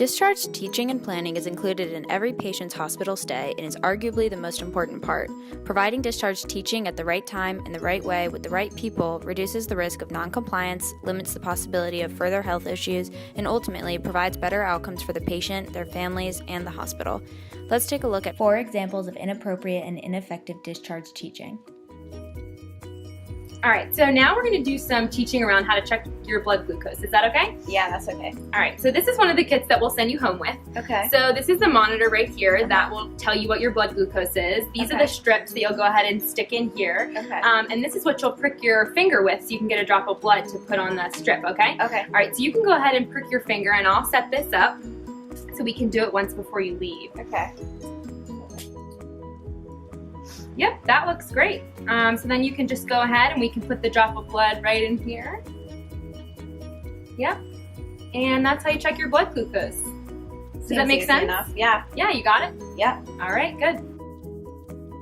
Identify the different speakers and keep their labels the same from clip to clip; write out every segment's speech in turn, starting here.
Speaker 1: Discharge teaching and planning is included in every patient's hospital stay and is arguably the most important part. Providing discharge teaching at the right time, in the right way, with the right people reduces the risk of noncompliance, limits the possibility of further health issues, and ultimately provides better outcomes for the patient, their families, and the hospital. Let's take a look at 4 examples of inappropriate and ineffective discharge teaching.
Speaker 2: All right, so now we're going to do some teaching around how to check your blood glucose. Is that okay?
Speaker 3: Yeah, that's okay.
Speaker 2: All right, so this is one of the kits that we'll send you home with.
Speaker 3: Okay.
Speaker 2: So this is the monitor right here that will tell you what your blood glucose is. These are the strips that you'll go ahead and stick in here.
Speaker 3: Okay.
Speaker 2: And this is what you'll prick your finger with so you can get a drop of blood to put on the strip, okay?
Speaker 3: Okay.
Speaker 2: All right, so you can go ahead and prick your finger and I'll set this up so we can do it once before you leave.
Speaker 3: Okay.
Speaker 2: Yep, that looks great. So then you can just go ahead and we can put the drop of blood right in here. Yep. And that's how you check your blood glucose. Does that make sense?
Speaker 3: Enough. Yeah.
Speaker 2: Yeah, you got it?
Speaker 3: Yep.
Speaker 2: All right, good.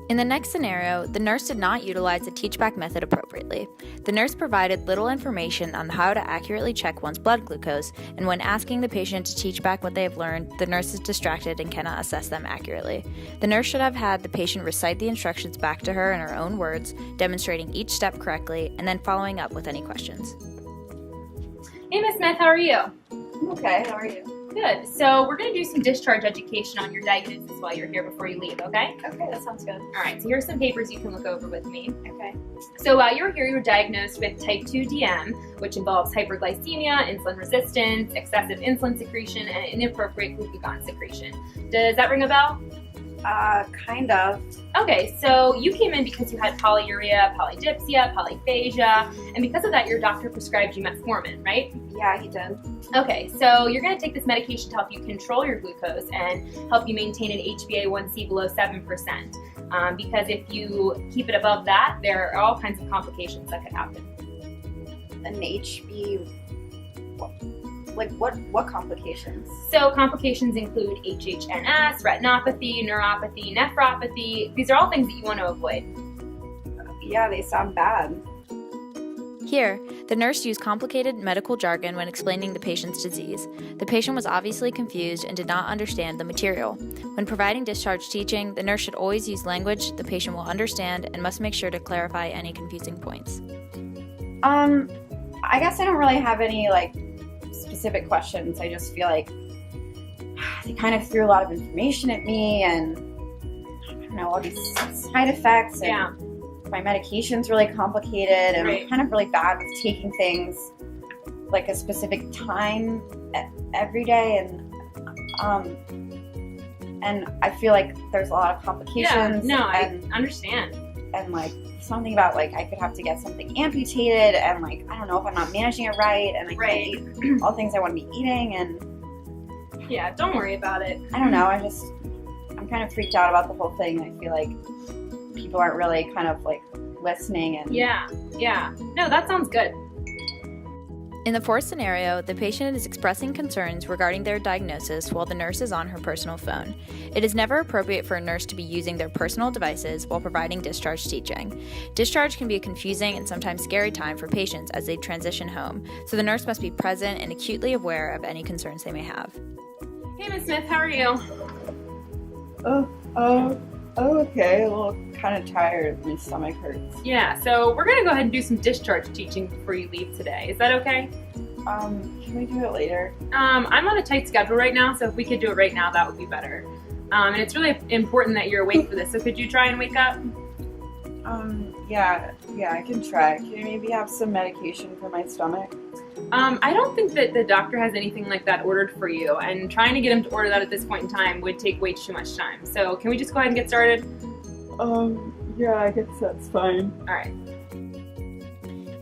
Speaker 1: In the next scenario, the nurse did not utilize the teach-back method appropriately. The nurse provided little information on how to accurately check one's blood glucose, and when asking the patient to teach back what they have learned, the nurse is distracted and cannot assess them accurately. The nurse should have had the patient recite the instructions back to her in her own words, demonstrating each step correctly, and then following up with any questions.
Speaker 2: Hey, Ms. Smith, how are you?
Speaker 3: I'm okay. How are you?
Speaker 2: Good. So we're going to do some discharge education on your diagnosis while you're here before you leave, okay?
Speaker 3: Okay, that sounds good.
Speaker 2: All right, so here's some papers you can look over with me.
Speaker 3: Okay.
Speaker 2: So while you were here, you were diagnosed with type 2 DM, which involves hyperglycemia, insulin resistance, excessive insulin secretion, and inappropriate glucagon secretion. Does that ring a bell?
Speaker 3: Kind of.
Speaker 2: Okay, so you came in because you had polyuria, polydipsia, polyphagia, and because of that, your doctor prescribed you metformin, right?
Speaker 3: Yeah, he did.
Speaker 2: Okay, so you're going to take this medication to help you control your glucose and help you maintain an HbA1c below 7%. Because if you keep it above that, there are all kinds of complications that could happen.
Speaker 3: An HB. What complications?
Speaker 2: So complications include HHNS, retinopathy, neuropathy, nephropathy. These are all things that you want to avoid.
Speaker 3: Yeah, they sound bad.
Speaker 1: Here, the nurse used complicated medical jargon when explaining the patient's disease. The patient was obviously confused and did not understand the material. When providing discharge teaching, the nurse should always use language the patient will understand and must make sure to clarify any confusing points.
Speaker 3: I guess I don't really have any specific questions. I just feel like they kind of threw a lot of information at me, and I don't know, all these side effects, and my medication's really complicated, and I'm kind of really bad with taking things like a specific time every day, and I feel like there's a lot of complications.
Speaker 2: Yeah, no, I understand.
Speaker 3: And something about I could have to get something amputated, and I don't know if I'm not managing it right, and I can't eat all things I want to be eating, and
Speaker 2: yeah, don't worry about it.
Speaker 3: I don't know, I'm kind of freaked out about the whole thing. I feel like people aren't really kind of listening, and
Speaker 2: yeah, no, that sounds good.
Speaker 1: In the 4th scenario, the patient is expressing concerns regarding their diagnosis while the nurse is on her personal phone. It is never appropriate for a nurse to be using their personal devices while providing discharge teaching. Discharge can be a confusing and sometimes scary time for patients as they transition home, so the nurse must be present and acutely aware of any concerns they may have.
Speaker 2: Hey, Ms. Smith, how are you?
Speaker 3: Okay, a little kind of tired. My stomach hurts.
Speaker 2: Yeah, so we're going to go ahead and do some discharge teaching before you leave today. Is that okay?
Speaker 3: Can we do it later?
Speaker 2: I'm on a tight schedule right now, so if we could do it right now, that would be better. And it's really important that you're awake for this, so could you try and wake up?
Speaker 3: Yeah, I can try. Can you maybe have some medication for my stomach?
Speaker 2: I don't think that the doctor has anything like that ordered for you, and trying to get him to order that at this point in time would take way too much time. So can we just go ahead and get started?
Speaker 3: Yeah, I guess that's fine.
Speaker 2: All right.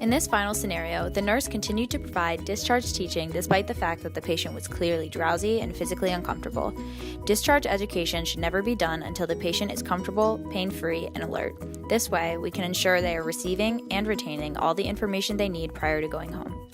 Speaker 1: In this final scenario, the nurse continued to provide discharge teaching despite the fact that the patient was clearly drowsy and physically uncomfortable. Discharge education should never be done until the patient is comfortable, pain-free, and alert. This way, we can ensure they are receiving and retaining all the information they need prior to going home.